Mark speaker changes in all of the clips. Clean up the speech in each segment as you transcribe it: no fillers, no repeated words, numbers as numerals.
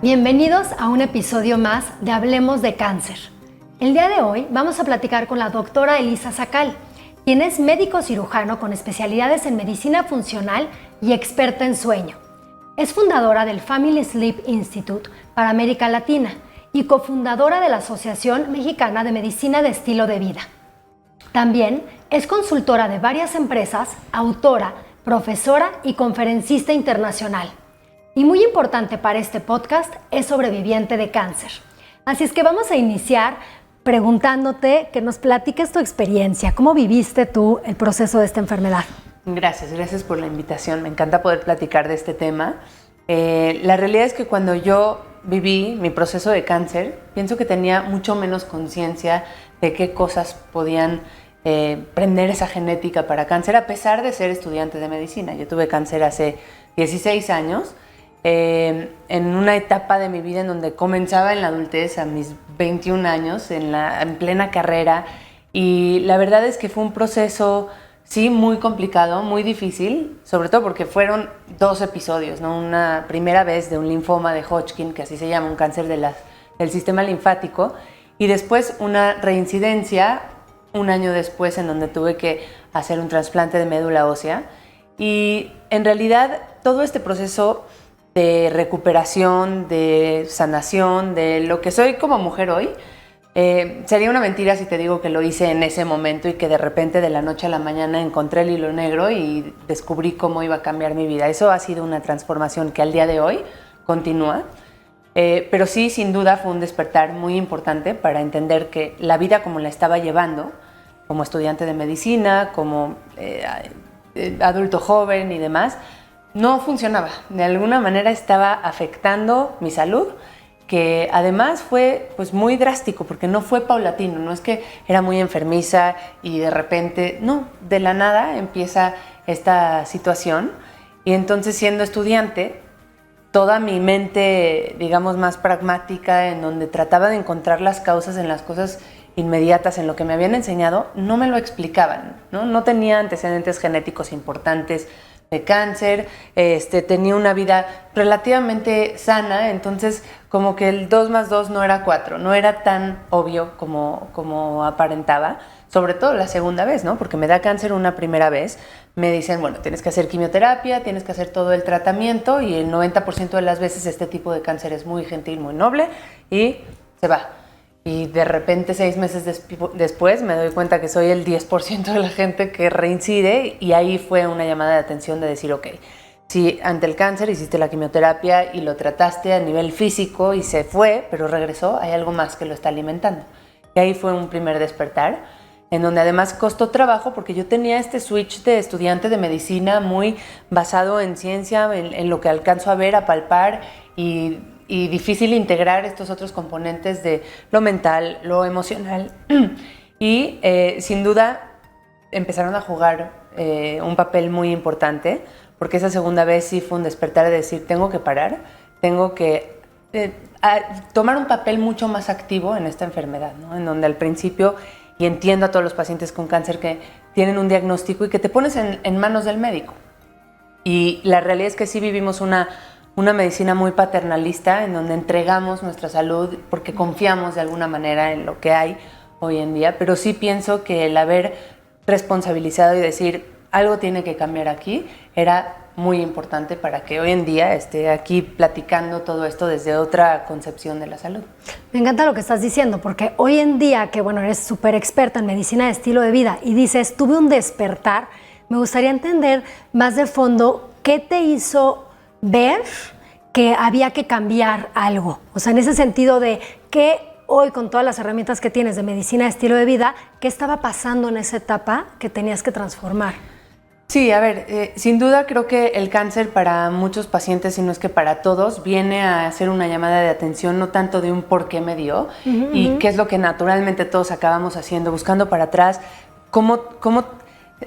Speaker 1: Bienvenidos a un episodio más de Hablemos de Cáncer. El día de hoy vamos a platicar con la doctora Elisa Sacal, quien es médico cirujano con especialidades en medicina funcional y experta en sueño. Es fundadora del Family Sleep Institute para América Latina y cofundadora de la Asociación Mexicana de Medicina de Estilo de Vida. También es consultora de varias empresas, autora, profesora y conferencista internacional. Y muy importante para este podcast, es sobreviviente de cáncer. Así es que vamos a iniciar preguntándote que nos platiques tu experiencia. ¿Cómo viviste tú el proceso de esta enfermedad?
Speaker 2: Gracias por la invitación. Me encanta poder platicar de este tema. La realidad es que cuando yo viví mi proceso de cáncer, pienso que tenía mucho menos conciencia de qué cosas podían prender esa genética para cáncer, a pesar de ser estudiante de medicina. Yo tuve cáncer hace 16 años. En una etapa de mi vida en donde comenzaba en la adultez a mis 21 años, en plena carrera, y la verdad es que fue un proceso, sí, muy complicado, muy difícil, sobre todo porque fueron 2 episodios, ¿no? Una primera vez de un linfoma de Hodgkin, que así se llama, un cáncer del sistema linfático, y después una reincidencia un año después en donde tuve que hacer un trasplante de médula ósea, y en realidad todo este proceso de recuperación, de sanación, de lo que soy como mujer hoy, sería una mentira si te digo que lo hice en ese momento y que de repente de la noche a la mañana encontré el hilo negro y descubrí cómo iba a cambiar mi vida. Eso ha sido una transformación que al día de hoy continúa, pero sí, sin duda fue un despertar muy importante para entender que la vida como la estaba llevando, como estudiante de medicina, como adulto joven y demás, no funcionaba. De alguna manera estaba afectando mi salud, que además fue pues muy drástico porque no fue paulatino, no es que era muy enfermiza y de repente, no, de la nada empieza esta situación. Y entonces, siendo estudiante, toda mi mente, digamos, más pragmática, en donde trataba de encontrar las causas en las cosas inmediatas, en lo que me habían enseñado, no me lo explicaban, ¿no? No tenía antecedentes genéticos importantes de cáncer, tenía una vida relativamente sana, entonces como que el 2 más 2 no era 4, no era tan obvio como aparentaba, sobre todo la segunda vez, ¿no? Porque me da cáncer una primera vez, me dicen, bueno, tienes que hacer quimioterapia, tienes que hacer todo el tratamiento y el 90% de las veces este tipo de cáncer es muy gentil, muy noble y se va. Y de repente 6 meses después me doy cuenta que soy el 10% de la gente que reincide, y ahí fue una llamada de atención de decir, ok, si ante el cáncer hiciste la quimioterapia y lo trataste a nivel físico y se fue, pero regresó, hay algo más que lo está alimentando. Y ahí fue un primer despertar, en donde además costó trabajo porque yo tenía este switch de estudiante de medicina muy basado en ciencia, en lo que alcanzo a ver, a palpar, y difícil integrar estos otros componentes de lo mental, lo emocional. Y sin duda empezaron a jugar un papel muy importante, porque esa segunda vez sí fue un despertar de decir, tengo que parar, tengo que tomar un papel mucho más activo en esta enfermedad, ¿no? En donde al principio, y entiendo a todos los pacientes con cáncer que tienen un diagnóstico y que te pones en manos del médico. Y la realidad es que sí vivimos una medicina muy paternalista, en donde entregamos nuestra salud porque confiamos de alguna manera en lo que hay hoy en día, pero sí pienso que el haber responsabilizado y decir algo tiene que cambiar aquí era muy importante para que hoy en día esté aquí platicando todo esto desde otra concepción de la salud.
Speaker 1: Me encanta lo que estás diciendo, porque hoy en día, que bueno, eres súper experta en medicina de estilo de vida y dices, tuve un despertar, me gustaría entender más de fondo qué te hizo ver que había que cambiar algo. O sea, en ese sentido de que hoy, con todas las herramientas que tienes de medicina de estilo de vida, ¿qué estaba pasando en esa etapa que tenías que transformar?
Speaker 2: Sí, a ver, sin duda creo que el cáncer para muchos pacientes, si no es que para todos, viene a ser una llamada de atención, no tanto de un por qué me dio y qué es lo que naturalmente todos acabamos haciendo, buscando para atrás, cómo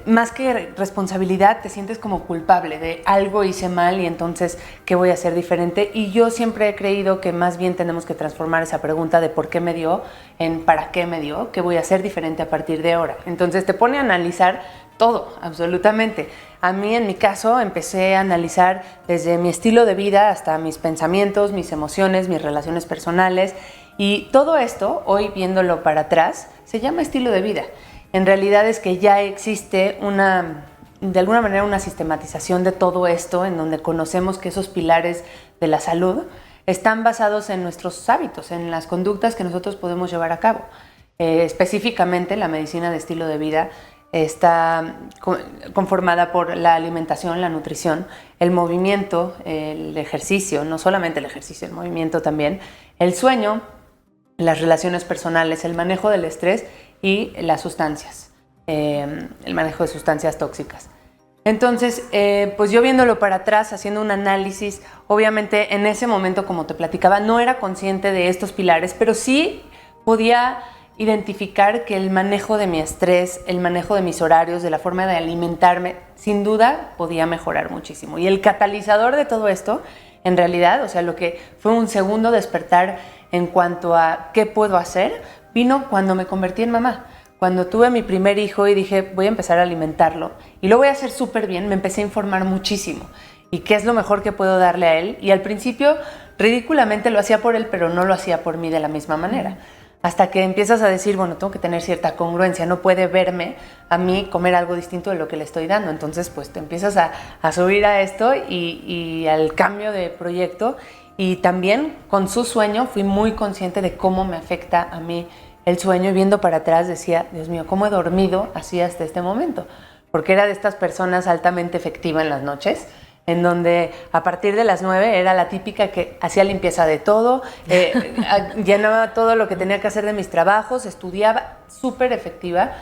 Speaker 2: más que responsabilidad, te sientes como culpable de algo hice mal y entonces, ¿qué voy a hacer diferente? Y yo siempre he creído que más bien tenemos que transformar esa pregunta de por qué me dio en para qué me dio, qué voy a hacer diferente a partir de ahora. Entonces te pone a analizar todo, absolutamente. A mí, en mi caso, empecé a analizar desde mi estilo de vida hasta mis pensamientos, mis emociones, mis relaciones personales. Y todo esto, hoy viéndolo para atrás, se llama estilo de vida. En realidad es que ya existe de alguna manera una sistematización de todo esto en donde conocemos que esos pilares de la salud están basados en nuestros hábitos, en las conductas que nosotros podemos llevar a cabo. Específicamente la medicina de estilo de vida está conformada por la alimentación, la nutrición, el movimiento, el ejercicio, no solamente el ejercicio, el movimiento también, el sueño, las relaciones personales, el manejo del estrés y las sustancias, el manejo de sustancias tóxicas. Entonces, pues yo viéndolo para atrás, haciendo un análisis, obviamente en ese momento, como te platicaba, no era consciente de estos pilares, pero sí podía identificar que el manejo de mi estrés, el manejo de mis horarios, de la forma de alimentarme, sin duda podía mejorar muchísimo. Y el catalizador de todo esto, en realidad, o sea, lo que fue un segundo despertar en cuanto a qué puedo hacer, vino cuando me convertí en mamá. Cuando tuve mi primer hijo y dije, voy a empezar a alimentarlo y lo voy a hacer súper bien, me empecé a informar muchísimo. ¿Y qué es lo mejor que puedo darle a él? Y al principio, ridículamente lo hacía por él, pero no lo hacía por mí de la misma manera. Hasta que empiezas a decir, bueno, tengo que tener cierta congruencia, no puede verme a mí comer algo distinto de lo que le estoy dando. Entonces, pues te empiezas a subir a esto y al cambio de proyecto. Y también con su sueño fui muy consciente de cómo me afecta a mí el sueño, y viendo para atrás decía, Dios mío, ¿cómo he dormido así hasta este momento? Porque era de estas personas altamente efectiva en las noches, en donde a partir de las 9 era la típica que hacía limpieza de todo, llenaba todo lo que tenía que hacer de mis trabajos, estudiaba, súper efectiva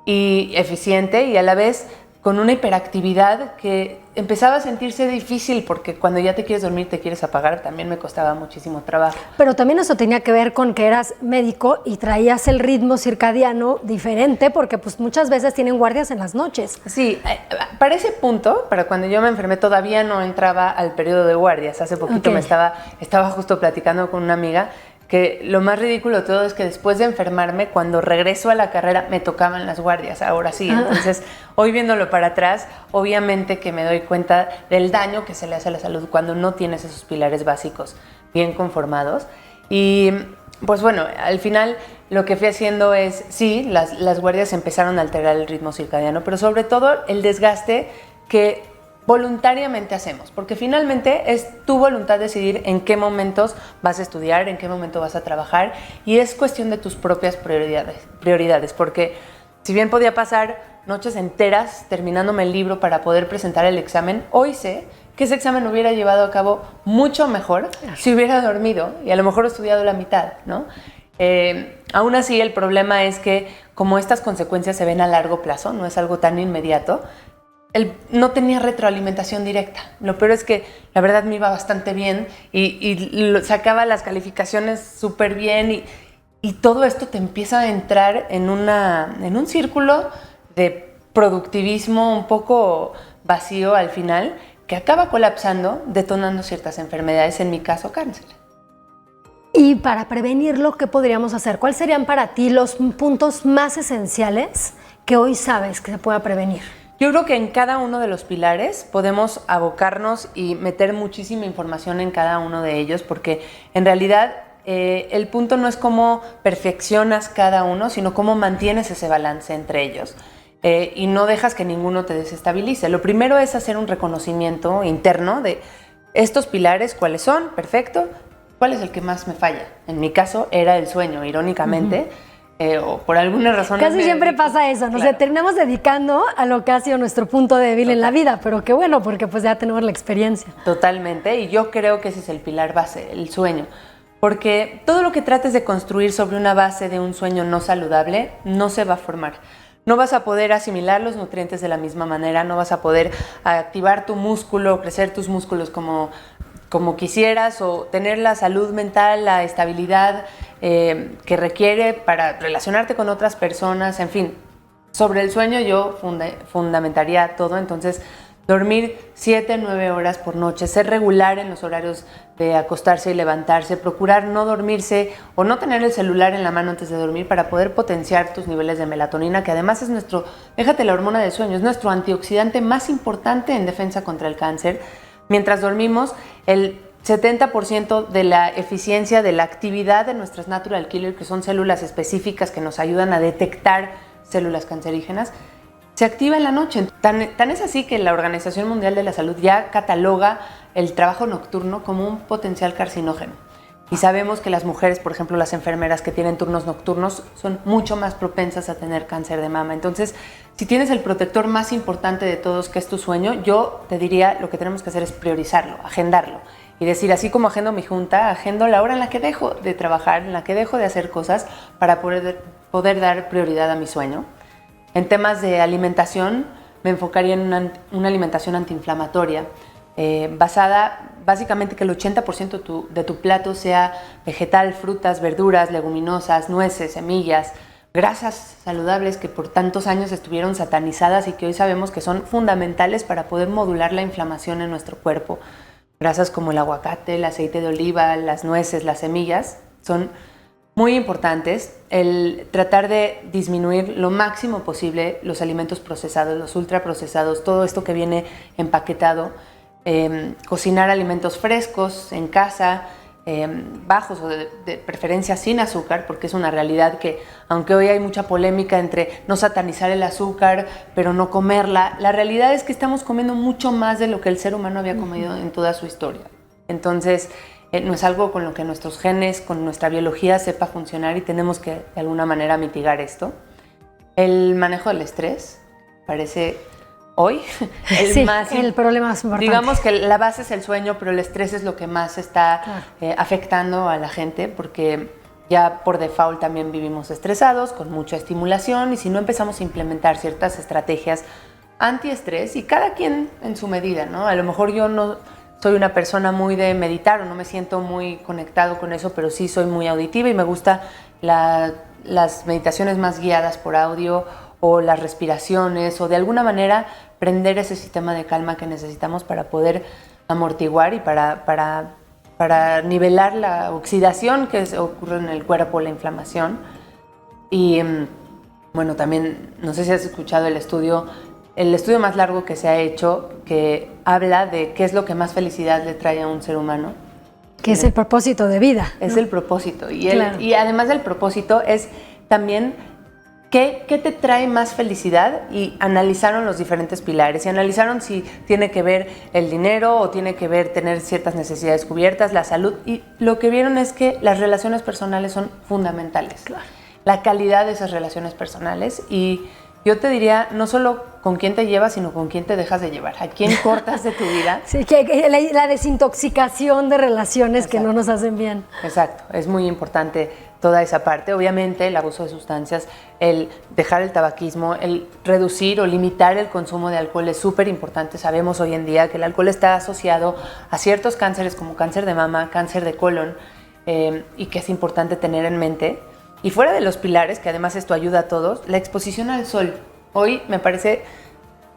Speaker 2: y eficiente, y a la vez con una hiperactividad que empezaba a sentirse difícil, porque cuando ya te quieres dormir, te quieres apagar, también me costaba muchísimo trabajo.
Speaker 1: Pero también eso tenía que ver con que eras médico y traías el ritmo circadiano diferente, porque pues muchas veces tienen guardias en las noches.
Speaker 2: Sí, para ese punto, para cuando yo me enfermé, todavía no entraba al periodo de guardias. Hace poquito estaba justo platicando con una amiga que lo más ridículo de todo es que después de enfermarme, cuando regreso a la carrera, me tocaban las guardias, ahora sí. Entonces, hoy viéndolo para atrás, obviamente que me doy cuenta del daño que se le hace a la salud cuando no tienes esos pilares básicos bien conformados. Y pues bueno, al final lo que fui haciendo es, sí, las guardias empezaron a alterar el ritmo circadiano, pero sobre todo el desgaste que voluntariamente hacemos, porque finalmente es tu voluntad decidir en qué momentos vas a estudiar, en qué momento vas a trabajar, y es cuestión de tus propias prioridades, porque si bien podía pasar noches enteras terminándome el libro para poder presentar el examen, hoy sé que ese examen lo hubiera llevado a cabo mucho mejor si hubiera dormido y a lo mejor estudiado la mitad, ¿no? Aún así, el problema es que como estas consecuencias se ven a largo plazo, no es algo tan inmediato, no tenía retroalimentación directa. Lo peor es que la verdad me iba bastante bien y sacaba las calificaciones súper bien y todo esto te empieza a entrar en un círculo de productivismo un poco vacío al final, que acaba colapsando, detonando ciertas enfermedades, en mi caso cáncer.
Speaker 1: Y para prevenirlo, ¿qué podríamos hacer? ¿Cuáles serían para ti los puntos más esenciales que hoy sabes que se pueda prevenir?
Speaker 2: Yo creo que en cada uno de los pilares podemos abocarnos y meter muchísima información en cada uno de ellos, porque en realidad el punto no es cómo perfeccionas cada uno, sino cómo mantienes ese balance entre ellos y no dejas que ninguno te desestabilice. Lo primero es hacer un reconocimiento interno de estos pilares, cuáles son, perfecto, cuál es el que más me falla. En mi caso era el sueño, irónicamente. O por alguna razón...
Speaker 1: Casi siempre pasa eso, nos terminamos dedicando a lo que ha sido nuestro punto débil en la vida, pero qué bueno, porque pues ya tenemos la experiencia.
Speaker 2: Totalmente, y yo creo que ese es el pilar base, el sueño, porque todo lo que trates de construir sobre una base de un sueño no saludable no se va a formar. No vas a poder asimilar los nutrientes de la misma manera, no vas a poder activar tu músculo, crecer tus músculos como quisieras, o tener la salud mental, la estabilidad que requiere para relacionarte con otras personas, en fin. Sobre el sueño yo fundamentaría todo, entonces dormir 7, 9 horas por noche, ser regular en los horarios de acostarse y levantarse, procurar no dormirse o no tener el celular en la mano antes de dormir para poder potenciar tus niveles de melatonina, que además es déjate la hormona del sueño, es nuestro antioxidante más importante en defensa contra el cáncer. Mientras dormimos, el 70% de la eficiencia de la actividad de nuestras natural killer, que son células específicas que nos ayudan a detectar células cancerígenas, se activa en la noche. Tan es así que la Organización Mundial de la Salud ya cataloga el trabajo nocturno como un potencial carcinógeno. Y sabemos que las mujeres, por ejemplo, las enfermeras que tienen turnos nocturnos, son mucho más propensas a tener cáncer de mama. Entonces, si tienes el protector más importante de todos, que es tu sueño, yo te diría, lo que tenemos que hacer es priorizarlo, agendarlo. Y decir, así como agendo mi junta, agendo la hora en la que dejo de trabajar, en la que dejo de hacer cosas para poder dar prioridad a mi sueño. En temas de alimentación, me enfocaría en una alimentación antiinflamatoria, basada básicamente que el 80% de tu plato sea vegetal, frutas, verduras, leguminosas, nueces, semillas, grasas saludables que por tantos años estuvieron satanizadas y que hoy sabemos que son fundamentales para poder modular la inflamación en nuestro cuerpo. Grasas como el aguacate, el aceite de oliva, las nueces, las semillas son muy importantes. El tratar de disminuir lo máximo posible los alimentos procesados, los ultraprocesados, todo esto que viene empaquetado, cocinar alimentos frescos en casa, bajos o de preferencia sin azúcar, porque es una realidad que, aunque hoy hay mucha polémica entre no satanizar el azúcar, pero no comerla, la realidad es que estamos comiendo mucho más de lo que el ser humano había comido en toda su historia. Entonces, no es algo con lo que nuestros genes, con nuestra biología sepa funcionar y tenemos que de alguna manera mitigar esto. El manejo del estrés parece hoy
Speaker 1: el problema más importante.
Speaker 2: Digamos que la base es el sueño, pero el estrés es lo que más está afectando a la gente, porque ya por default también vivimos estresados, con mucha estimulación, y si no empezamos a implementar ciertas estrategias antiestrés, y cada quien en su medida, ¿no? A lo mejor yo no soy una persona muy de meditar o no me siento muy conectado con eso, pero sí soy muy auditiva y me gusta las meditaciones más guiadas por audio o las respiraciones o de alguna manera prender ese sistema de calma que necesitamos para poder amortiguar y para nivelar la oxidación que ocurre en el cuerpo, la inflamación. Y bueno, también, no sé si has escuchado el estudio más largo que se ha hecho, que habla de qué es lo que más felicidad le trae a un ser humano.
Speaker 1: Que es el propósito de vida, ¿no?
Speaker 2: Es el propósito. Y además del propósito es también qué te trae más felicidad, y analizaron los diferentes pilares y analizaron si tiene que ver el dinero o tiene que ver tener ciertas necesidades cubiertas, la salud, y lo que vieron es que las relaciones personales son fundamentales. Claro. La calidad de esas relaciones personales, y yo te diría, no solo con quién te llevas, sino con quién te dejas de llevar, a quién cortas de tu vida.
Speaker 1: Sí, que la desintoxicación de relaciones. Exacto. Que no nos hacen bien.
Speaker 2: Exacto, es muy importante toda esa parte. Obviamente el abuso de sustancias, el dejar el tabaquismo, el reducir o limitar el consumo de alcohol es súper importante. Sabemos hoy en día que el alcohol está asociado a ciertos cánceres como cáncer de mama, cáncer de colon, y que es importante tener en mente. Y fuera de los pilares, que además esto ayuda a todos, la exposición al sol. Hoy me parece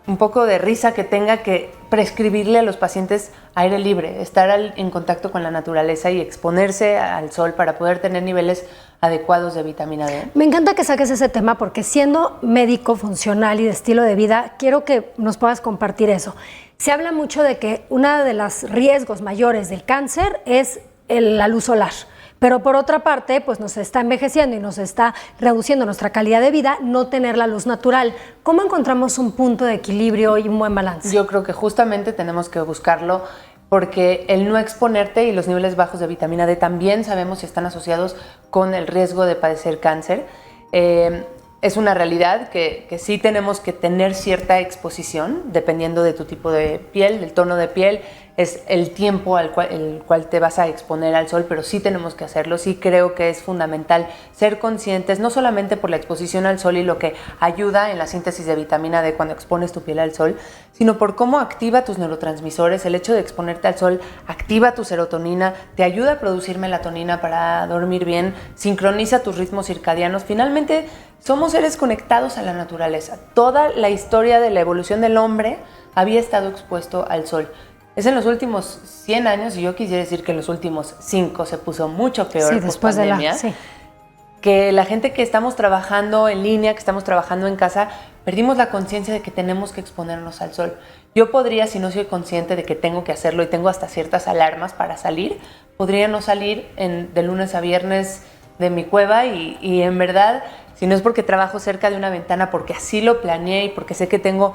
Speaker 2: un poco de risa que tenga que prescribirle a los pacientes aire libre, estar en contacto con la naturaleza y exponerse al sol para poder tener niveles adecuados de vitamina D.
Speaker 1: Me encanta que saques ese tema, porque siendo médico funcional y de estilo de vida, quiero que nos puedas compartir eso. Se habla mucho de que uno de los riesgos mayores del cáncer es la luz solar. Pero por otra parte, pues nos está envejeciendo y nos está reduciendo nuestra calidad de vida no tener la luz natural. ¿Cómo encontramos un punto de equilibrio y un buen balance?
Speaker 2: Yo creo que justamente tenemos que buscarlo, porque el no exponerte y los niveles bajos de vitamina D también sabemos que están asociados con el riesgo de padecer cáncer. Es una realidad que sí tenemos que tener cierta exposición dependiendo de tu tipo de piel, del tono de piel, es el tiempo el cual te vas a exponer al sol, pero sí tenemos que hacerlo. Sí creo que es fundamental ser conscientes, no solamente por la exposición al sol y lo que ayuda en la síntesis de vitamina D cuando expones tu piel al sol, sino por cómo activa tus neurotransmisores. El hecho de exponerte al sol activa tu serotonina, te ayuda a producir melatonina para dormir bien, sincroniza tus ritmos circadianos. Finalmente, Somos seres conectados a la naturaleza. Toda la historia de la evolución del hombre había estado expuesto al sol. Es en los últimos 100 años, y yo quisiera decir que en los últimos 5 se puso mucho peor
Speaker 1: después de
Speaker 2: pandemia, que la gente que estamos trabajando en línea, que estamos trabajando en casa, perdimos la conciencia de que tenemos que exponernos al sol. Yo podría, si no soy consciente de que tengo que hacerlo y tengo hasta ciertas alarmas para salir, podría no salir de lunes a viernes de mi cueva y en verdad, si no es porque trabajo cerca de una ventana, porque así lo planeé y porque sé que tengo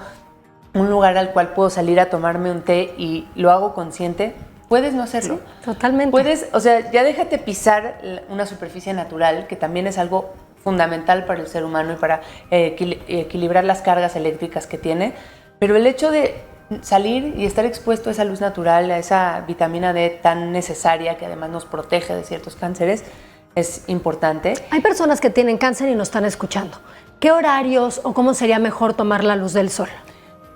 Speaker 2: un lugar al cual puedo salir a tomarme un té y lo hago consciente, puedes no hacerlo.
Speaker 1: Sí, totalmente.
Speaker 2: Puedes, o sea, ya déjate pisar una superficie natural, que también es algo fundamental para el ser humano y para equilibrar las cargas eléctricas que tiene, pero el hecho de salir y estar expuesto a esa luz natural, a esa vitamina D tan necesaria, que además nos protege de ciertos cánceres, es importante.
Speaker 1: Hay personas que tienen cáncer y nos están escuchando. ¿Qué horarios o cómo sería mejor tomar la luz del sol?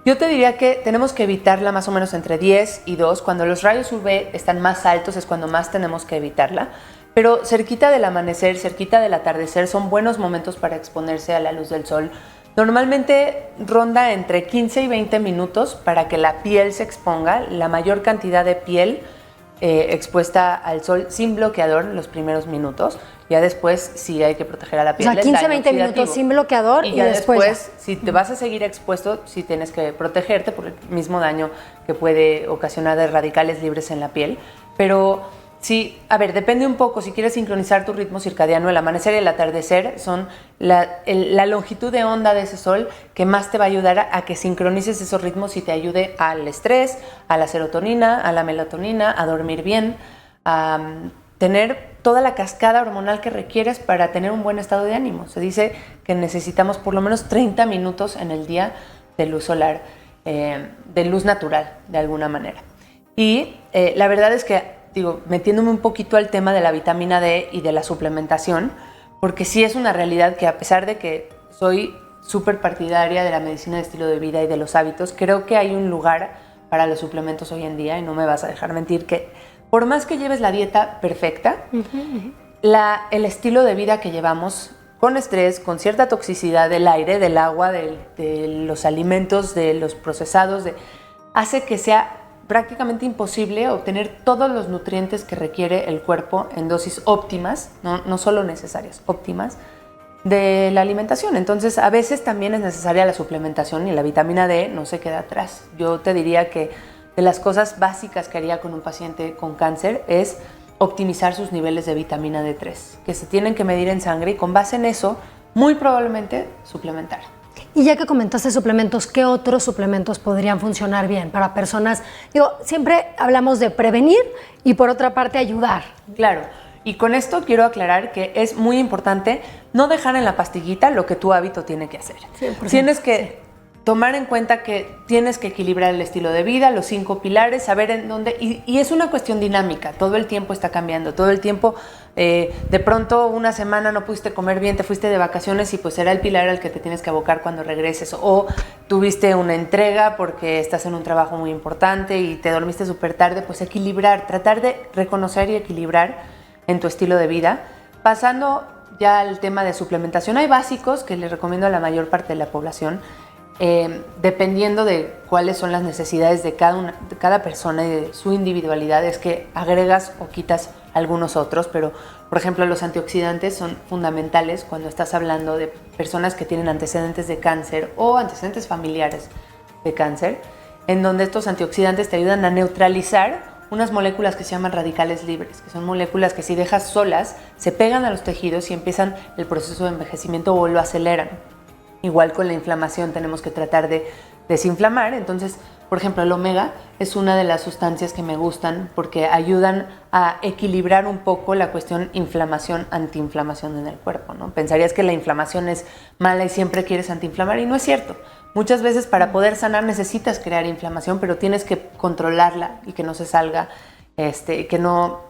Speaker 2: Yo te diría que tenemos que evitarla más o menos entre 10 y 2. Cuando los rayos UV están más altos es cuando más tenemos que evitarla. Pero cerquita del amanecer, cerquita del atardecer son buenos momentos para exponerse a la luz del sol. Normalmente ronda entre 15 y 20 minutos para que la piel se exponga, la mayor cantidad de piel expuesta al sol sin bloqueador en los primeros minutos. Ya después sí hay que proteger a la piel.
Speaker 1: O sea, 15-20 minutos sin bloqueador y
Speaker 2: ya
Speaker 1: después
Speaker 2: si te vas a seguir expuesto, sí tienes que protegerte por el mismo daño que puede ocasionar de radicales libres en la piel. Pero sí, a ver, depende un poco. Si quieres sincronizar tu ritmo circadiano, el amanecer y el atardecer son la longitud de onda de ese sol que más te va a ayudar a que sincronices esos ritmos y te ayude al estrés, a la serotonina, a la melatonina, a dormir bien, a tener toda la cascada hormonal que requieres para tener un buen estado de ánimo. Se dice que necesitamos por lo menos 30 minutos en el día de luz solar, de luz natural, de alguna manera. Y la verdad es que, metiéndome un poquito al tema de la vitamina D y de la suplementación, porque sí es una realidad que, a pesar de que soy súper partidaria de la medicina de estilo de vida y de los hábitos, creo que hay un lugar para los suplementos hoy en día, y no me vas a dejar mentir que por más que lleves la dieta perfecta, el estilo de vida que llevamos, con estrés, con cierta toxicidad del aire, del agua, de los alimentos, de los procesados, hace que sea prácticamente imposible obtener todos los nutrientes que requiere el cuerpo en dosis óptimas, no solo necesarias, óptimas, de la alimentación. Entonces, a veces también es necesaria la suplementación y la vitamina D no se queda atrás. Yo te diría que de las cosas básicas que haría con un paciente con cáncer es optimizar sus niveles de vitamina D3, que se tienen que medir en sangre y con base en eso, muy probablemente suplementar.
Speaker 1: Y ya que comentaste suplementos, ¿qué otros suplementos podrían funcionar bien para personas? Siempre hablamos de prevenir y por otra parte ayudar.
Speaker 2: Claro, y con esto quiero aclarar que es muy importante no dejar en la pastillita lo que tu hábito tiene que hacer. 100%. Tienes que tomar en cuenta que tienes que equilibrar el estilo de vida, los 5 pilares, saber en dónde, y es una cuestión dinámica, todo el tiempo está cambiando, todo el tiempo, de pronto una semana no pudiste comer bien, te fuiste de vacaciones y pues será el pilar al que te tienes que abocar cuando regreses, o tuviste una entrega porque estás en un trabajo muy importante y te dormiste súper tarde, pues equilibrar, tratar de reconocer y equilibrar en tu estilo de vida. Pasando ya al tema de suplementación, hay básicos que les recomiendo a la mayor parte de la población, dependiendo de cuáles son las necesidades de cada persona y de su individualidad, es que agregas o quitas algunos otros, pero por ejemplo los antioxidantes son fundamentales cuando estás hablando de personas que tienen antecedentes de cáncer o antecedentes familiares de cáncer, en donde estos antioxidantes te ayudan a neutralizar unas moléculas que se llaman radicales libres, que son moléculas que si dejas solas se pegan a los tejidos y empiezan el proceso de envejecimiento o lo aceleran. Igual con la inflamación tenemos que tratar de desinflamar. Entonces, por ejemplo, el omega es una de las sustancias que me gustan porque ayudan a equilibrar un poco la cuestión inflamación, antiinflamación en el cuerpo, ¿no? Pensarías que la inflamación es mala y siempre quieres antiinflamar y no es cierto. Muchas veces para poder sanar necesitas crear inflamación, pero tienes que controlarla y que no se salga, que no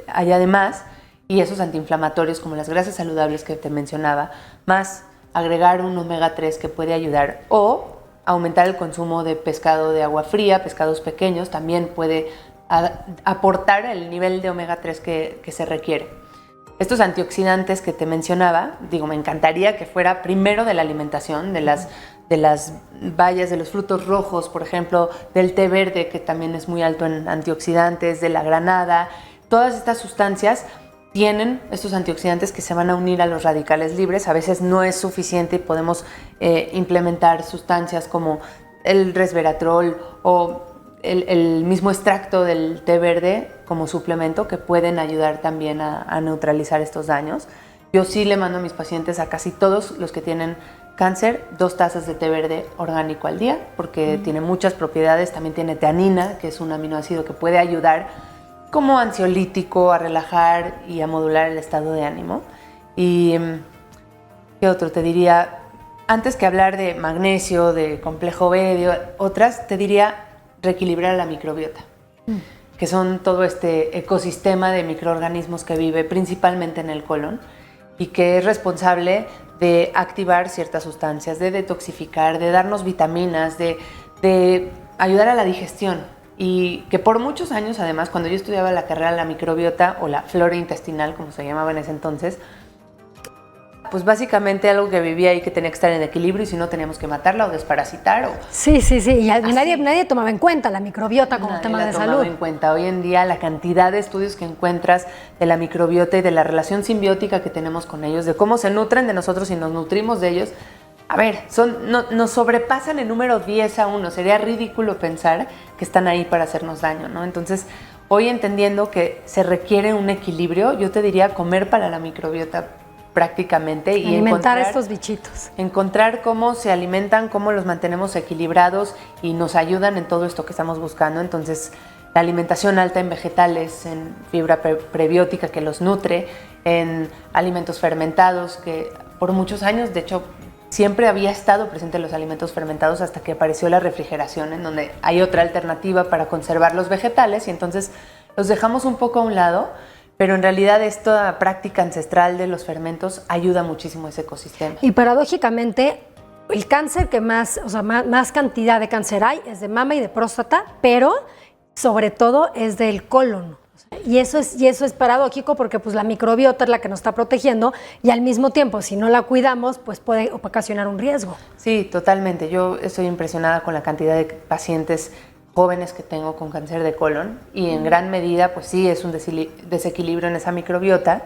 Speaker 2: haya de más. Y esos antiinflamatorios como las grasas saludables que te mencionaba, más agregar un omega 3 que puede ayudar, o aumentar el consumo de pescado de agua fría, pescados pequeños, también puede aportar el nivel de omega 3 que se requiere. estos antioxidantes que te mencionaba, digo, me encantaría que fuera primero de la alimentación, de las bayas, de los frutos rojos, por ejemplo, del té verde, que también es muy alto en antioxidantes, de la granada. Todas estas sustancias tienen estos antioxidantes que se van a unir a los radicales libres. A veces no es suficiente y podemos implementar sustancias como el resveratrol o el mismo extracto del té verde como suplemento, que pueden ayudar también a neutralizar estos daños. Yo sí le mando a mis pacientes, a casi todos los que tienen cáncer, 2 tazas de té verde orgánico al día, porque tiene muchas propiedades. También tiene teanina, que es un aminoácido que puede ayudar como ansiolítico, a relajar y a modular el estado de ánimo. Y ¿qué otro te diría? Antes que hablar de magnesio, de complejo B, de otras, te diría reequilibrar la microbiota, que son todo este ecosistema de microorganismos que vive principalmente en el colon y que es responsable de activar ciertas sustancias, de detoxificar, de darnos vitaminas, de ayudar a la digestión. Y que por muchos años, además, cuando yo estudiaba la carrera de la microbiota o la flora intestinal, como se llamaba en ese entonces, pues básicamente algo que vivía ahí, que tenía que estar en equilibrio, y si no teníamos que matarla o desparasitar.
Speaker 1: Sí, y nadie tomaba en cuenta la microbiota como tema de salud.
Speaker 2: Nadie tomaba en cuenta. Hoy en día la cantidad de estudios que encuentras de la microbiota y de la relación simbiótica que tenemos con ellos, de cómo se nutren de nosotros y nos nutrimos de ellos, a ver, nos sobrepasan en número 10 a 1. Sería ridículo pensar que están ahí para hacernos daño, ¿no? Entonces, hoy entendiendo que se requiere un equilibrio, yo te diría comer para la microbiota prácticamente y
Speaker 1: alimentar a estos bichitos.
Speaker 2: Encontrar cómo se alimentan, cómo los mantenemos equilibrados y nos ayudan en todo esto que estamos buscando. Entonces, la alimentación alta en vegetales, en fibra prebiótica que los nutre, en alimentos fermentados, que por muchos años, de hecho, siempre había estado presente en los alimentos fermentados hasta que apareció la refrigeración, en donde hay otra alternativa para conservar los vegetales, y entonces los dejamos un poco a un lado. Pero en realidad esta práctica ancestral de los fermentos ayuda muchísimo a ese ecosistema.
Speaker 1: Y paradójicamente, el cáncer que más cantidad de cáncer hay es de mama y de próstata, pero sobre todo es del colon. Y eso es paradójico, porque pues la microbiota es la que nos está protegiendo, y al mismo tiempo, si no la cuidamos, pues puede ocasionar un riesgo.
Speaker 2: Sí, totalmente. Yo estoy impresionada con la cantidad de pacientes jóvenes que tengo con cáncer de colon, y en gran medida pues sí es un desequilibrio en esa microbiota.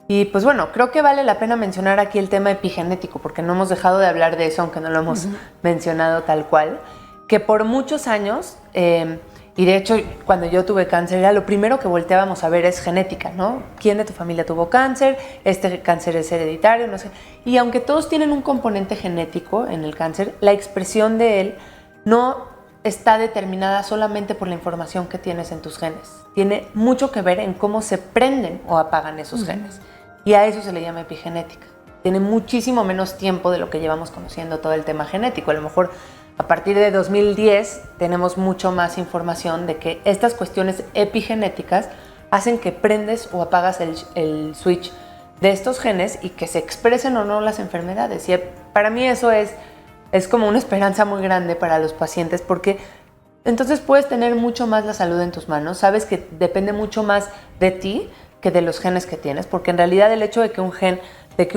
Speaker 2: Y pues bueno, creo que vale la pena mencionar aquí el tema epigenético, porque no hemos dejado de hablar de eso, aunque no lo hemos mencionado tal cual, que por muchos años, y de hecho cuando yo tuve cáncer era lo primero que volteábamos a ver es genética, ¿no? ¿Quién de tu familia tuvo cáncer? Este cáncer es hereditario, no sé. Y aunque todos tienen un componente genético en el cáncer, la expresión de él no está determinada solamente por la información que tienes en tus genes. Tiene mucho que ver en cómo se prenden o apagan esos genes. Y a eso se le llama epigenética. Tiene muchísimo menos tiempo de lo que llevamos conociendo todo el tema genético. A lo mejor a partir de 2010 tenemos mucho más información de que estas cuestiones epigenéticas hacen que prendes o apagas el switch de estos genes y que se expresen o no las enfermedades. Y para mí eso es como una esperanza muy grande para los pacientes, porque entonces puedes tener mucho más la salud en tus manos. Sabes que depende mucho más de ti que de los genes que tienes, porque en realidad el hecho de que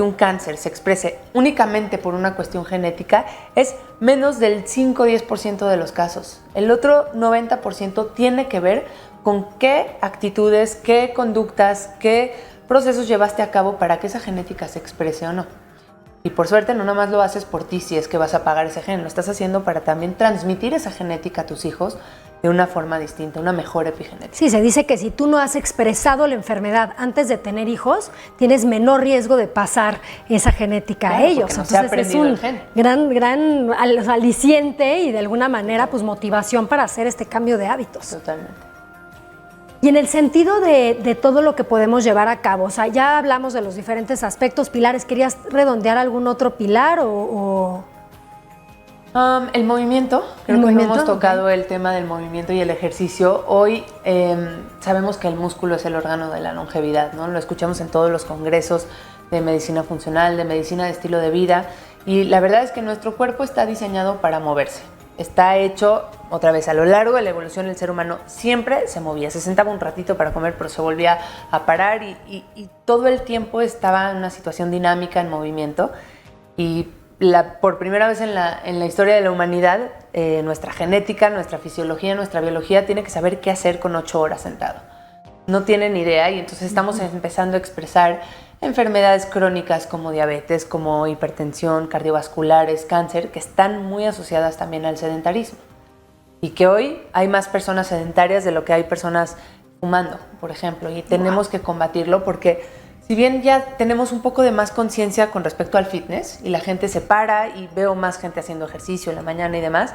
Speaker 2: un cáncer se exprese únicamente por una cuestión genética es menos del 5-10% de los casos. El otro 90% tiene que ver con qué actitudes, qué conductas, qué procesos llevaste a cabo para que esa genética se exprese o no. Y por suerte no nada más lo haces por ti si es que vas a apagar ese gen, lo estás haciendo para también transmitir esa genética a tus hijos de una forma distinta, una mejor epigenética.
Speaker 1: Sí, se dice que si tú no has expresado la enfermedad antes de tener hijos, tienes menor riesgo de pasar esa genética a ellos.
Speaker 2: No se ha
Speaker 1: Entonces es un gran aliciente y de alguna manera pues motivación para hacer este cambio de hábitos.
Speaker 2: Totalmente.
Speaker 1: Y en el sentido de todo lo que podemos llevar a cabo, o sea, ya hablamos de los diferentes aspectos, pilares. ¿Querías redondear algún otro pilar o...?
Speaker 2: El movimiento. Creo que no hemos tocado el tema del movimiento y el ejercicio. Hoy sabemos que el músculo es el órgano de la longevidad, ¿no? Lo escuchamos en todos los congresos de medicina funcional, de medicina de estilo de vida, y la verdad es que nuestro cuerpo está diseñado para moverse. está hecho, otra vez, a lo largo de la evolución el ser humano siempre se movía, se sentaba un ratito para comer, pero se volvía a parar y todo el tiempo estaba en una situación dinámica, en movimiento. Y por primera vez en la historia de la humanidad, nuestra genética, nuestra fisiología, nuestra biología tiene que saber qué hacer con 8 horas sentado. No tienen idea y entonces estamos empezando a expresar enfermedades crónicas como diabetes, como hipertensión, cardiovasculares, cáncer, que están muy asociadas también al sedentarismo. Y que hoy hay más personas sedentarias de lo que hay personas fumando, por ejemplo, y tenemos que combatirlo porque si bien ya tenemos un poco de más conciencia con respecto al fitness y la gente se para y veo más gente haciendo ejercicio en la mañana y demás,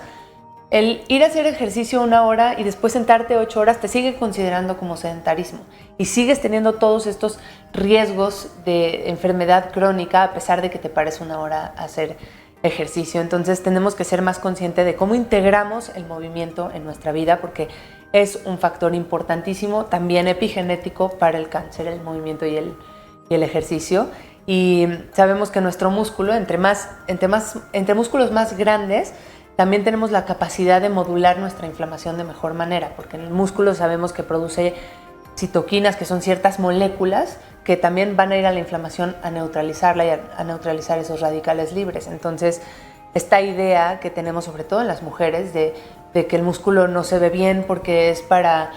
Speaker 2: el ir a hacer ejercicio 1 hora y después sentarte 8 horas te sigue considerando como sedentarismo y sigues teniendo todos estos riesgos de enfermedad crónica a pesar de que te pares 1 hora a hacer ejercicio. Entonces tenemos que ser más conscientes de cómo integramos el movimiento en nuestra vida porque es un factor importantísimo, también epigenético para el cáncer, el movimiento y el ejercicio. Y sabemos que nuestro músculo, entre músculos más grandes, también tenemos la capacidad de modular nuestra inflamación de mejor manera, porque en el músculo sabemos que produce citoquinas, que son ciertas moléculas que también van a ir a la inflamación a neutralizarla y a neutralizar esos radicales libres. Entonces, esta idea que tenemos sobre todo en las mujeres de que el músculo no se ve bien porque es para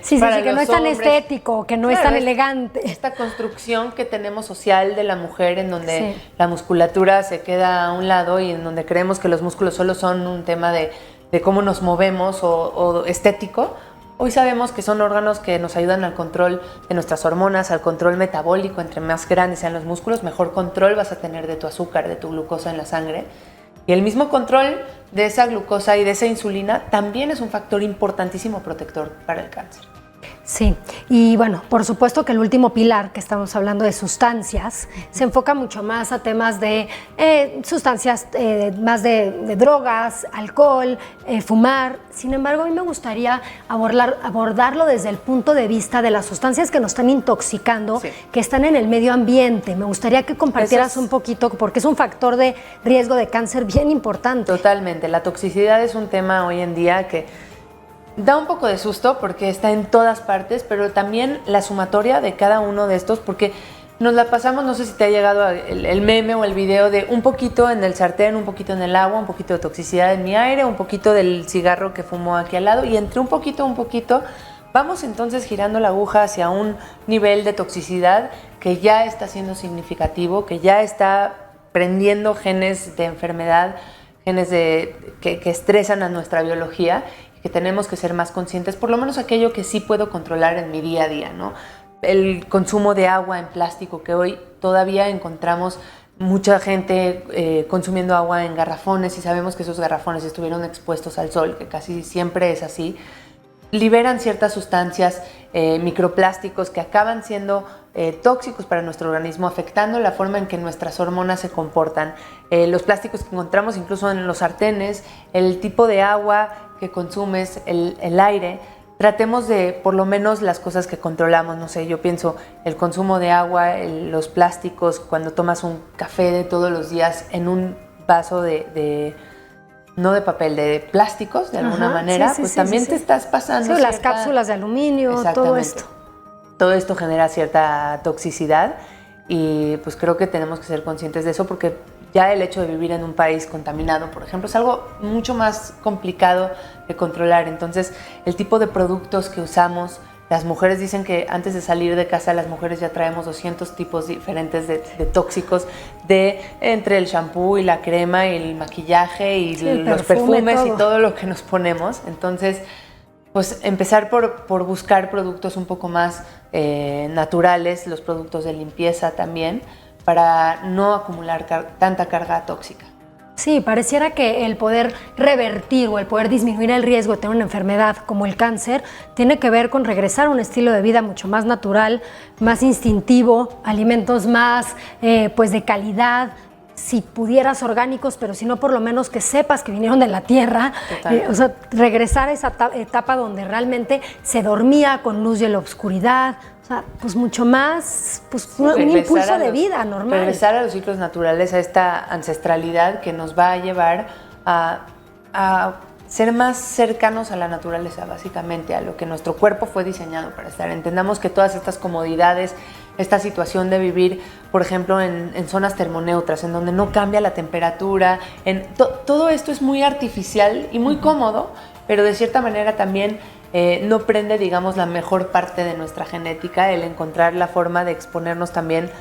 Speaker 1: sí,
Speaker 2: para
Speaker 1: que no es tan estético, que no es tan elegante.
Speaker 2: Esta construcción que tenemos social de la mujer en donde la musculatura se queda a un lado y en donde creemos que los músculos solo son un tema de cómo nos movemos o estético. Hoy sabemos que son órganos que nos ayudan al control de nuestras hormonas, al control metabólico. Entre más grandes sean los músculos, mejor control vas a tener de tu azúcar, de tu glucosa en la sangre. Y el mismo control de esa glucosa y de esa insulina también es un factor importantísimo protector para el cáncer.
Speaker 1: Sí, y bueno, por supuesto que el último pilar, que estamos hablando de sustancias, se enfoca mucho más a temas de sustancias, más de drogas, alcohol, fumar. Sin embargo, a mí me gustaría abordarlo desde el punto de vista de las sustancias que nos están intoxicando, que están en el medio ambiente. Me gustaría que compartieras un poquito, porque es un factor de riesgo de cáncer bien importante.
Speaker 2: Totalmente, la toxicidad es un tema hoy en día que da un poco de susto porque está en todas partes, pero también la sumatoria de cada uno de estos, porque nos la pasamos, no sé si te ha llegado el meme o el video de un poquito en el sartén, un poquito en el agua, un poquito de toxicidad en mi aire, un poquito del cigarro que fumo aquí al lado, y entre un poquito, vamos entonces girando la aguja hacia un nivel de toxicidad que ya está siendo significativo, que ya está prendiendo genes de enfermedad, genes que estresan a nuestra biología, que tenemos que ser más conscientes, por lo menos aquello que sí puedo controlar en mi día a día, ¿no? El consumo de agua en plástico, que hoy todavía encontramos mucha gente consumiendo agua en garrafones y sabemos que esos garrafones estuvieron expuestos al sol, que casi siempre es así, liberan ciertas sustancias, microplásticos que acaban siendo tóxicos para nuestro organismo, afectando la forma en que nuestras hormonas se comportan. Los plásticos que encontramos incluso en los sartenes, el tipo de agua que consumes, el aire. Tratemos de, por lo menos, las cosas que controlamos. No sé, yo pienso el consumo de agua, los plásticos, cuando tomas un café de todos los días en un vaso no de papel, de plásticos, de alguna manera, pues también te estás pasando
Speaker 1: las cápsulas de aluminio, todo esto.
Speaker 2: Todo esto genera cierta toxicidad y pues creo que tenemos que ser conscientes de eso porque ya el hecho de vivir en un país contaminado, por ejemplo, es algo mucho más complicado de controlar. Entonces, el tipo de productos que usamos, las mujeres dicen que antes de salir de casa las mujeres ya traemos 200 tipos diferentes de tóxicos, entre el shampoo y la crema y el maquillaje y los perfumes y todo lo que nos ponemos. Entonces, pues empezar por buscar productos un poco más naturales, los productos de limpieza también, para no acumular tanta carga tóxica.
Speaker 1: Sí, pareciera que el poder revertir o el poder disminuir el riesgo de tener una enfermedad como el cáncer tiene que ver con regresar a un estilo de vida mucho más natural, más instintivo, alimentos más pues de calidad, si pudieras orgánicos, pero si no, por lo menos que sepas que vinieron de la tierra, o sea, regresar a esa etapa donde realmente se dormía con luz y la oscuridad, o sea, pues mucho más, pues un impulso de vida normal.
Speaker 2: Regresar a los ciclos naturales, a esta ancestralidad que nos va a llevar a a ser más cercanos a la naturaleza, básicamente, a lo que nuestro cuerpo fue diseñado para estar. Entendamos que todas estas comodidades, esta situación de vivir, por ejemplo, en zonas termoneutras, en donde no cambia la temperatura, todo esto es muy artificial y muy cómodo, pero de cierta manera también no prende, digamos, la mejor parte de nuestra genética, el encontrar la forma de exponernos también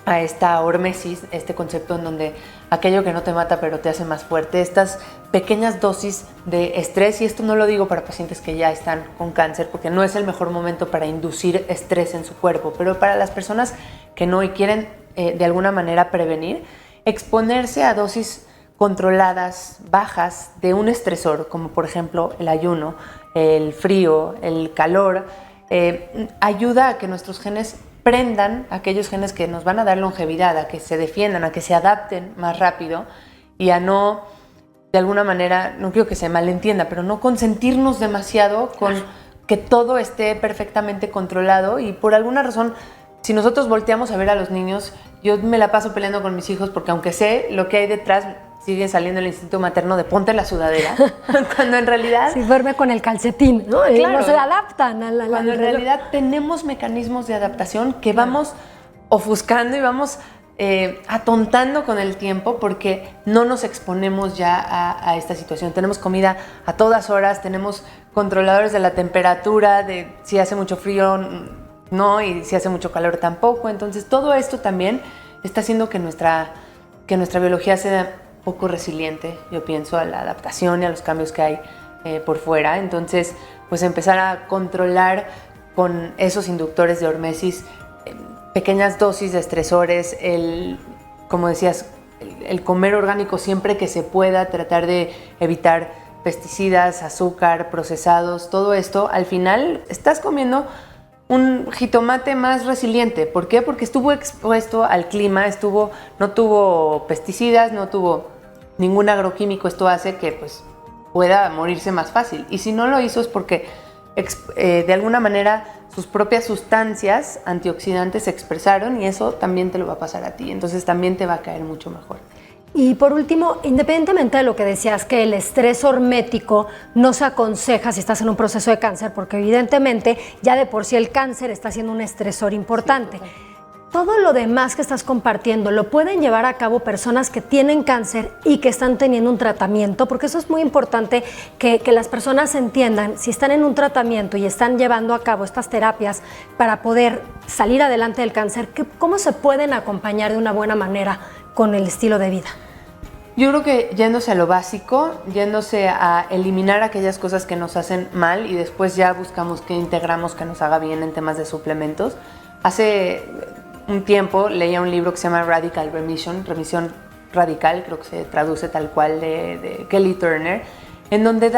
Speaker 2: a esta hormesis, este concepto en donde aquello que no te mata pero te hace más fuerte, estas pequeñas dosis de estrés, y esto no lo digo para pacientes que ya están con cáncer, porque no es el mejor momento para inducir estrés en su cuerpo, pero para las personas que no y quieren de alguna manera prevenir, exponerse a dosis controladas, bajas de un estresor, como por ejemplo el ayuno, el frío, el calor, ayuda a que nuestros genes prendan, aquellos genes que nos van a dar longevidad, a que se defiendan, a que se adapten más rápido y a no, de alguna manera, no quiero que se malentienda, pero no consentirnos demasiado con que todo esté perfectamente controlado. Y por alguna razón, si nosotros volteamos a ver a los niños, yo me la paso peleando con mis hijos porque aunque sé lo que hay detrás, sigue saliendo el instinto materno de ponte la sudadera, cuando en realidad...
Speaker 1: Sí, duerme con el calcetín, ¿no?
Speaker 2: Claro,
Speaker 1: no se adaptan a la...
Speaker 2: Cuando en realidad tenemos mecanismos de adaptación que vamos ofuscando y vamos atontando con el tiempo porque no nos exponemos ya a esta situación. Tenemos comida a todas horas, tenemos controladores de la temperatura, de si hace mucho frío, no, y si hace mucho calor tampoco. Entonces todo esto también está haciendo que nuestra biología sea poco resiliente, yo pienso, a la adaptación y a los cambios que hay por fuera. Entonces, pues empezar a controlar con esos inductores de hormesis pequeñas dosis de estresores, como decías, el comer orgánico siempre que se pueda, tratar de evitar pesticidas, azúcar, procesados, todo esto. Al final estás comiendo un jitomate más resiliente. ¿Por qué? Porque estuvo expuesto al clima, no tuvo pesticidas, no tuvo ningún agroquímico. Esto hace que pues, pueda morirse más fácil. Y si no lo hizo es porque de alguna manera sus propias sustancias antioxidantes se expresaron y eso también te lo va a pasar a ti. Entonces también te va a caer mucho mejor.
Speaker 1: Y por último, independientemente de lo que decías, que el estrés hormético no se aconseja si estás en un proceso de cáncer, porque evidentemente ya de por sí el cáncer está siendo un estresor importante. Sí, todo lo demás que estás compartiendo lo pueden llevar a cabo personas que tienen cáncer y que están teniendo un tratamiento, porque eso es muy importante que las personas entiendan, si están en un tratamiento y están llevando a cabo estas terapias para poder salir adelante del cáncer, ¿cómo se pueden acompañar de una buena manera con el estilo de vida?
Speaker 2: Yo creo que yéndose a lo básico, yéndose a eliminar aquellas cosas que nos hacen mal y después ya buscamos qué integramos que nos haga bien en temas de suplementos. Hace un tiempo leía un libro que se llama Radical Remission, remisión radical, creo que se traduce tal cual, de Kelly Turner, en donde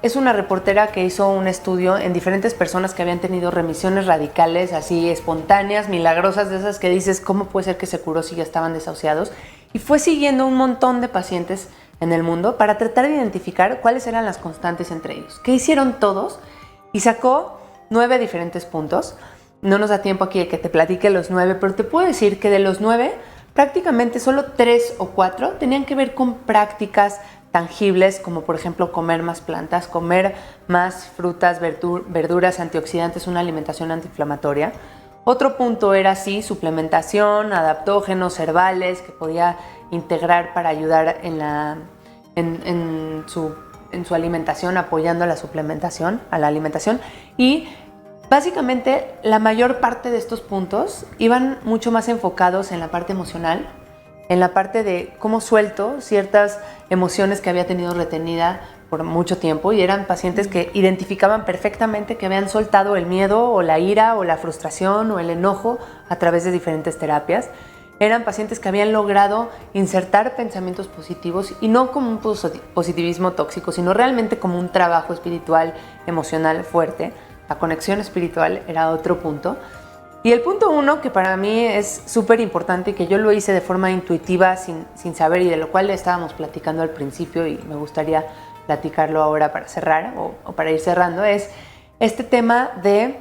Speaker 2: es una reportera que hizo un estudio en diferentes personas que habían tenido remisiones radicales, así espontáneas, milagrosas, de esas que dices, ¿cómo puede ser que se curó si ya estaban desahuciados? Y fue siguiendo un montón de pacientes en el mundo para tratar de identificar cuáles eran las constantes entre ellos. ¿Qué hicieron todos? Y sacó 9 diferentes puntos. No nos da tiempo aquí de que te platique los 9, pero te puedo decir que de los 9, prácticamente solo 3 o 4 tenían que ver con prácticas tangibles, como por ejemplo comer más plantas, comer más frutas, verduras, antioxidantes, una alimentación antiinflamatoria. Otro punto era sí, suplementación, adaptógenos, herbales, que podía integrar para ayudar en su alimentación, apoyando a la suplementación, a la alimentación. Y básicamente la mayor parte de estos puntos iban mucho más enfocados en la parte emocional, en la parte de cómo suelto ciertas emociones que había tenido retenida por mucho tiempo, y eran pacientes que identificaban perfectamente que habían soltado el miedo o la ira o la frustración o el enojo a través de diferentes terapias. Eran pacientes que habían logrado insertar pensamientos positivos y no como un positivismo tóxico, sino realmente como un trabajo espiritual, emocional fuerte. La conexión espiritual era otro punto. Y el punto 1, que para mí es súper importante y que yo lo hice de forma intuitiva sin saber, y de lo cual estábamos platicando al principio y me gustaría platicarlo ahora para cerrar o para ir cerrando, es este tema de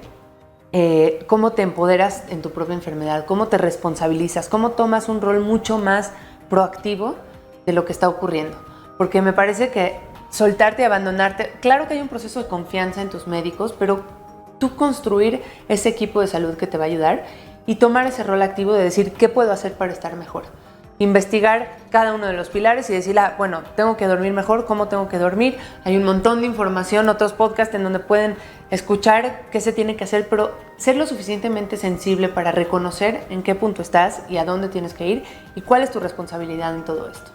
Speaker 2: cómo te empoderas en tu propia enfermedad, cómo te responsabilizas, cómo tomas un rol mucho más proactivo de lo que está ocurriendo. porque me parece que soltarte y abandonarte, claro que hay un proceso de confianza en tus médicos, pero tú construir ese equipo de salud que te va a ayudar y tomar ese rol activo de decir, ¿qué puedo hacer para estar mejor? Investigar cada uno de los pilares y decir, bueno, tengo que dormir mejor, ¿cómo tengo que dormir? Hay un montón de información, otros podcasts en donde pueden escuchar qué se tiene que hacer, pero ser lo suficientemente sensible para reconocer en qué punto estás y a dónde tienes que ir y cuál es tu responsabilidad en todo esto.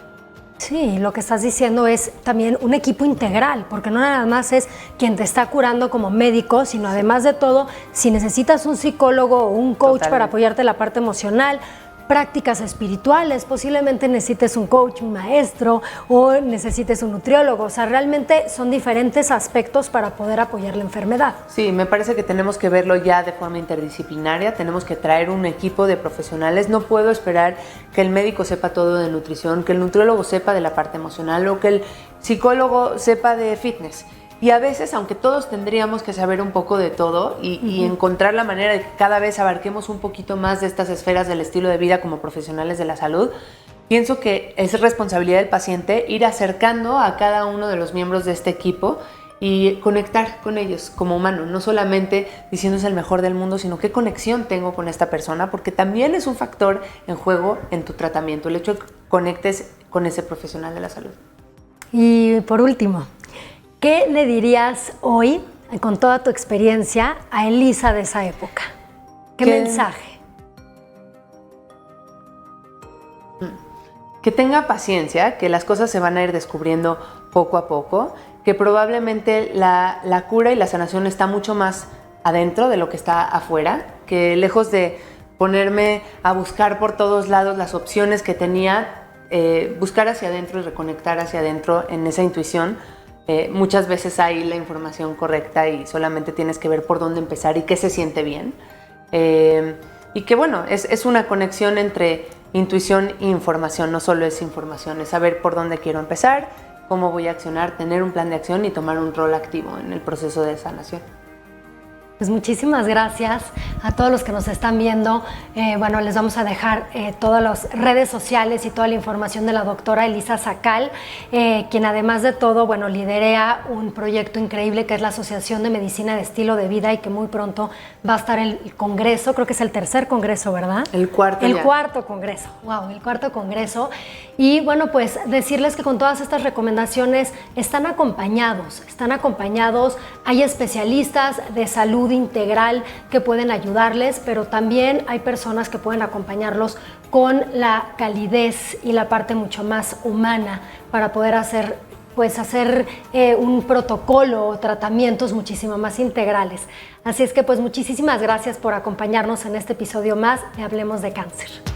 Speaker 1: Sí, lo que estás diciendo es también un equipo integral, porque no nada más es quien te está curando como médico, sino además de todo, si necesitas un psicólogo o un coach
Speaker 2: Totalmente.
Speaker 1: para apoyarte en la parte emocional, prácticas espirituales, posiblemente necesites un coach, un maestro o necesites un nutriólogo. O sea, realmente son diferentes aspectos para poder apoyar la enfermedad.
Speaker 2: Sí, me parece que tenemos que verlo ya de forma interdisciplinaria, tenemos que traer un equipo de profesionales. No puedo esperar que el médico sepa todo de nutrición, que el nutriólogo sepa de la parte emocional o que el psicólogo sepa de fitness. Y a veces, aunque todos tendríamos que saber un poco de todo y encontrar la manera de que cada vez abarquemos un poquito más de estas esferas del estilo de vida como profesionales de la salud, pienso que es responsabilidad del paciente ir acercando a cada uno de los miembros de este equipo y conectar con ellos como humano, no solamente diciéndose el mejor del mundo, sino qué conexión tengo con esta persona, porque también es un factor en juego en tu tratamiento, el hecho de que conectes con ese profesional de la salud.
Speaker 1: Y por último, ¿qué le dirías hoy, con toda tu experiencia, a Elisa de esa época? ¿Qué mensaje?
Speaker 2: Que tenga paciencia, que las cosas se van a ir descubriendo poco a poco, que probablemente la cura y la sanación está mucho más adentro de lo que está afuera, que lejos de ponerme a buscar por todos lados las opciones que tenía, buscar hacia adentro y reconectar hacia adentro en esa intuición. Muchas veces hay la información correcta y solamente tienes que ver por dónde empezar y qué se siente bien. Y que bueno, es una conexión entre intuición e información, no solo es información, es saber por dónde quiero empezar, cómo voy a accionar, tener un plan de acción y tomar un rol activo en el proceso de sanación.
Speaker 1: Pues muchísimas gracias a todos los que nos están viendo. Bueno, les vamos a dejar todas las redes sociales y toda la información de la doctora Elisa Sacal, quien además de todo, bueno, lidera un proyecto increíble que es la Asociación de Medicina de Estilo de Vida y que muy pronto va a estar el congreso, creo que es el tercer congreso, ¿verdad?
Speaker 2: El cuarto.
Speaker 1: El cuarto congreso, wow, el cuarto congreso. Y bueno, pues decirles que con todas estas recomendaciones están acompañados, hay especialistas de salud integral que pueden ayudarles, pero también hay personas que pueden acompañarlos con la calidez y la parte mucho más humana para poder hacer un protocolo o tratamientos muchísimo más integrales. Así es que pues muchísimas gracias por acompañarnos en este episodio más de Hablemos de Cáncer.